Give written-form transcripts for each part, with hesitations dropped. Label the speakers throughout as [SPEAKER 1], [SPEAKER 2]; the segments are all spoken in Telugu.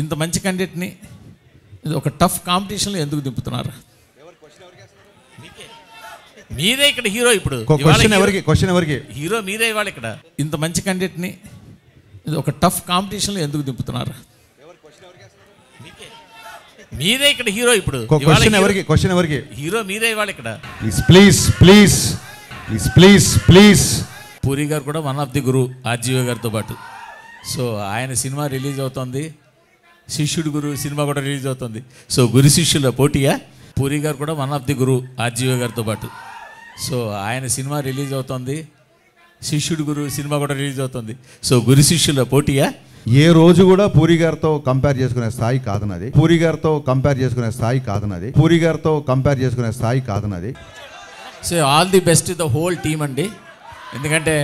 [SPEAKER 1] ఇంత మంచి క్యాండిడేట్ని ఒక టఫ్ కాంపిటీషన్లో ఎందుకు దింపుతున్నారు? మీరే ఇక్కడ హీరో. ఇప్పుడు
[SPEAKER 2] క్వశ్చన్ ఎవరికి?
[SPEAKER 1] హీరో మీరే ఇవాళ ఇక్కడ. ఇంత మంచి క్యాండిడేట్ని ఒక టఫ్ కాంపిటీషన్లో ఎందుకు దింపుతున్నారు? మీరే ఇక్కడ హీరో. ఇప్పుడు
[SPEAKER 2] క్వశ్చన్ ఎవరికి?
[SPEAKER 1] హీరో మీరే ఇవాళ ఇక్కడ.
[SPEAKER 2] ప్లీజ్
[SPEAKER 1] పూరి గారు కూడా one of the Guru RGV గారితో పాటు. సో ఆయన సినిమా రిలీజ్ అవుతుంది, శిష్యుడు గురు సినిమా కూడా రిలీజ్ అవుతుంది. సో గురు శిష్యుల పోటీయా? పూరి గారు కూడా one of the Guru RGV గారితో పాటు. సో ఆయన సినిమా రిలీజ్ అవుతుంది, శిష్యుడు గురు సినిమా కూడా రిలీజ్ అవుతుంది. సో గురు శిష్యుల పోటీయా?
[SPEAKER 2] ఏ రోజు కూడా పూరి గారితో కంపేర్ చేసుకునే స్థాయి కాదు నాది.
[SPEAKER 1] So all the best the whole team అండి. ఎందుకంటే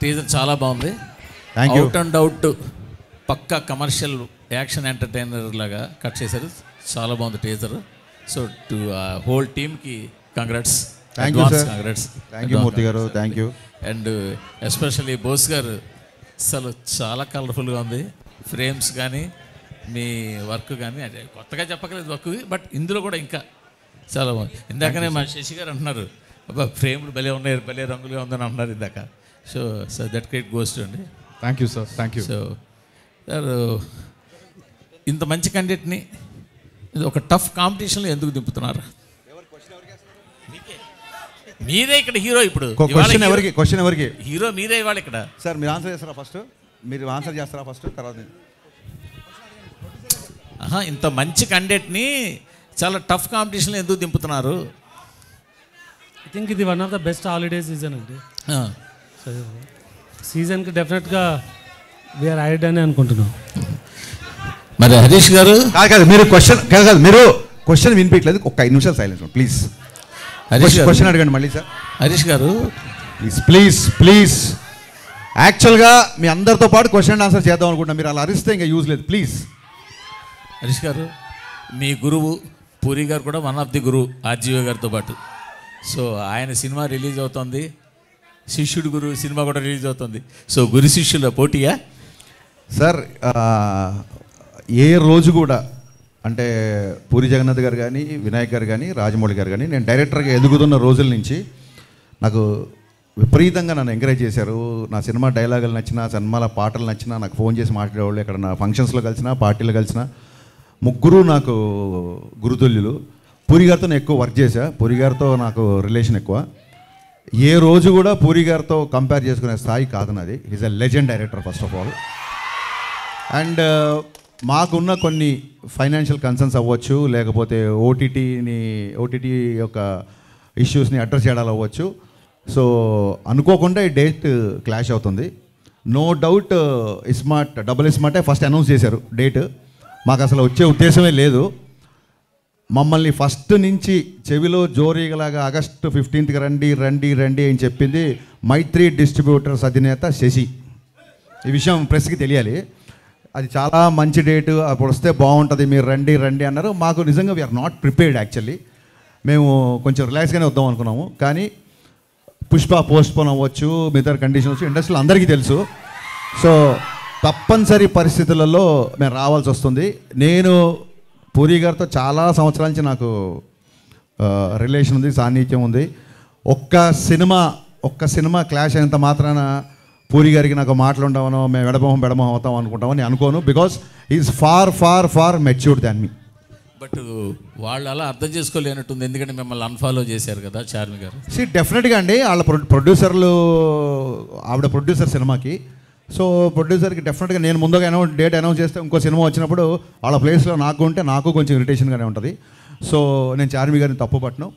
[SPEAKER 1] టీజర్ చాలా బాగుంది. అవుట్ అండ్ అవుట్ పక్కా కమర్షియల్ యాక్షన్ ఎంటర్టైనర్ లాగా కట్ చేశారు. చాలా బాగుంది టీజర్. సో టు హోల్ టీమ్కి congrats.
[SPEAKER 2] Thank you Murthy garu. Thank you.
[SPEAKER 1] And especially Bose garu అసలు చాలా కలర్ఫుల్గా ఉంది. ఫ్రేమ్స్ కానీ మీ వర్క్ కానీ, అంటే కొత్తగా చెప్పకలేదు వర్క్, బట్ ఇందులో కూడా ఇంకా చాలా బాగుంది. ఇందాకనే మా శశి గారు అంటున్నారు, అబ్బా ఫ్రేమ్లు భలే ఉన్నాయి, భలే రంగులుగా ఉందని అంటున్నారు ఇందాక. సో దట్ గ్రేట్ గోస్ట్ అండి.
[SPEAKER 2] Thank you sir. Thank you.
[SPEAKER 1] So sir ఇంత మంచి క్యాండిడేట్ని ఒక టఫ్ కాంపిటీషన్లో ఎందుకు దింపుతున్నారు? మీరే ఇక్కడ హీరో. ఇప్పుడు
[SPEAKER 2] క్వశ్చన్ ఎవరికి?
[SPEAKER 1] హీరో మీరే ఇవాళ ఇక్కడ.
[SPEAKER 2] సార్ మీరు ఆన్సర్ చేస్తారా ఫస్ట్ తర్వాత?
[SPEAKER 1] ఇంత మంచి క్యాండిడేట్ని చాలా టఫ్ కాంపిటీషన్లో ఎందుకు దింపుతున్నారు?
[SPEAKER 3] ఐ థింక్ ఇది one of the best holiday season అండి. సీజన్కి డెఫినెట్గా వీఆర్ యాడ్ అని అనుకుంటున్నాం.
[SPEAKER 1] మరి హరీష్ గారు
[SPEAKER 2] కాదు మీరు క్వశ్చన్ వినిపించలేదు. ఒక 5 నిమిషాలు సైలెన్స్ ప్లీజ్. క్వశ్చన్ అడగండి మళ్ళీ సార్.
[SPEAKER 1] హరీష్ గారు
[SPEAKER 2] ప్లీజ్ యాక్చువల్గా మీ అందరితో పాటు క్వశ్చన్ అండ్ ఆన్సర్ చేద్దాం అనుకుంటున్నా. మీరు అలా అరిస్తే ఇంకా యూజ్ లేదు. ప్లీజ్.
[SPEAKER 1] హరీష్ గారు మీ గురువు పూరి గారు కూడా one of the Guru RGV గారితో పాటు. సో ఆయన సినిమా రిలీజ్ అవుతుంది, శిష్యుడు గురు సినిమా కూడా రిలీజ్ అవుతుంది. సో గురు శిష్యుల పోటీయా?
[SPEAKER 2] సార్ ఏ రోజు కూడా అంటే పూరి జగన్నాథ్ గారు కానీ, వినాయక్ గారు కానీ, రాజమౌళి గారు కానీ, నేను డైరెక్టర్గా ఎదుగుతున్న రోజుల నుంచి నాకు విపరీతంగా నన్ను ఎంకరేజ్ చేశారు. నా సినిమా డైలాగులు నచ్చినా, సినిమాల పాటలు నచ్చినా నాకు ఫోన్ చేసి మాట్లాడేవాళ్ళు. ఇక్కడ నా ఫంక్షన్స్లో కలిసినా, పార్టీలో కలిసినా ముగ్గురు నాకు గురుతుల్యులు. పూరి గారితో నేను ఎక్కువ వర్క్ చేశా. పూరి గారితో నాకు రిలేషన్ ఎక్కువ. ఏ రోజు కూడా పూరి గారితో కంపేర్ చేసుకునే స్థాయి కాదు నాది. Is a legend director first of all. And మాకున్న కొన్ని ఫైనాన్షియల్ కన్సర్న్స్ అవ్వచ్చు, లేకపోతే ఓటీటీ యొక్క ఇష్యూస్ని అడ్రస్ చేయడాలు అవ్వచ్చు. సో అనుకోకుండా ఈ డేట్ క్లాష్ అవుతుంది. నో డౌట్ డబుల్ స్మార్టే ఫస్ట్ అనౌన్స్ చేశారు డేట్. మాకు అసలు వచ్చే ఉద్దేశమే లేదు. మమ్మల్ని ఫస్ట్ నుంచి చెవిలో జోరీగలాగా ఆగస్టు 15కి రండి అని చెప్పింది మైత్రి డిస్ట్రిబ్యూటర్స్ అధినేత శశి. ఈ విషయం ప్రెస్కి తెలియాలి. అది చాలా మంచి డేటు, అప్పుడు వస్తే బాగుంటుంది, మీరు రండి అన్నారు. మాకు నిజంగా వీఆర్ నాట్ ప్రిపేర్డ్ యాక్చువల్లీ. మేము కొంచెం రిలాక్స్గానే వద్దాం అనుకున్నాము. కానీ పుష్ప పోస్ట్పోన్ అవ్వచ్చు, మిగతా కండిషన్స్ ఇండస్ట్రీలో అందరికీ తెలుసు. సో తప్పనిసరి పరిస్థితులలో మేము రావాల్సి వస్తుంది. నేను పూరి గారితో చాలా సంవత్సరాల నుంచి నాకు రిలేషన్ ఉంది, సాన్నిధ్యం ఉంది. ఒక్క సినిమా క్లాష్ అయినంత మాత్రాన పూరి గారికి నాకు మాటలు ఉండవనో, మేము ఎడమొహం అవుతాం అనుకుంటామని అనుకోను. Because is far matured than me.
[SPEAKER 1] But వాళ్ళు అలా అర్థం చేసుకోలేనట్టుంది, ఎందుకంటే మిమ్మల్ని అన్ఫాలో చేశారు కదా చార్మి గారు.
[SPEAKER 2] డెఫినెట్గా అండి, వాళ్ళ ప్రొడ్యూసర్లు, ఆవిడ ప్రొడ్యూసర్ సినిమాకి. సో ప్రొడ్యూసర్కి డెఫినెట్గా నేను ముందుగా డేట్ అనౌన్స్ చేస్తే ఇంకో సినిమా వచ్చినప్పుడు వాళ్ళ ప్లేస్లో నాకు ఉంటే నాకు కొంచెం ఇరిటేషన్గానే ఉంటుంది. సో నేను చార్మి గారిని తప్పు పట్టను.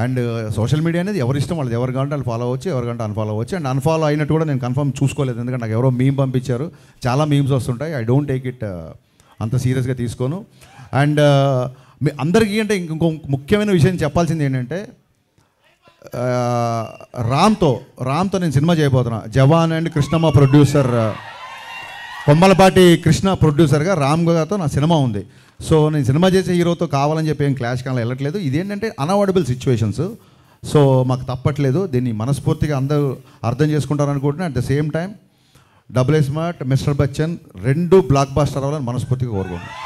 [SPEAKER 2] అండ్ సోషల్ మీడియా అనేది ఎవరి ఇష్టం వాళ్ళది. ఎవరు కావాలంటే వాళ్ళు ఫాలో అవ్వచ్చు, ఎవరికంటే అన్ఫాలో అవ్వచ్చు. అండ్ అన్ఫాలో అయినట్టు కూడా నేను కన్ఫర్మ్ చూసుకోలేదు, ఎందుకంటే నాకు ఎవరో మీమ్ పంపించారు. చాలా మీమ్స్ వస్తుంటాయి. ఐ డోంట్ టేక్ ఇట్ అంత సీరియస్గా తీసుకోను. అండ్ మీ అందరికీ అంటే ఇంకో ముఖ్యమైన విషయం చెప్పాల్సింది ఏంటంటే, రామ్తో నేను సినిమా చేయబోతున్నా. జవాన్ అండ్ కృష్ణమ్మ ప్రొడ్యూసర్, కొమ్మలపాటి కృష్ణ ప్రొడ్యూసర్గా రామ్ గారితో నా సినిమా ఉంది. సో నేను సినిమా చేసే హీరోతో కావాలని చెప్పి ఏం క్లాష్ కానీ వెళ్ళట్లేదు. ఇదేంటంటే అన్అవాయిడబుల్ సిచ్యువేషన్స్. సో మాకు తప్పట్లేదు. దీన్ని మనస్ఫూర్తిగా అందరూ అర్థం చేసుకుంటారు అనుకుంటున్నా. At the same time double smart, Mister Bachchan 2 blockbuster అవ్వాలని మనస్ఫూర్తిగా కోరుకుంటున్నాను.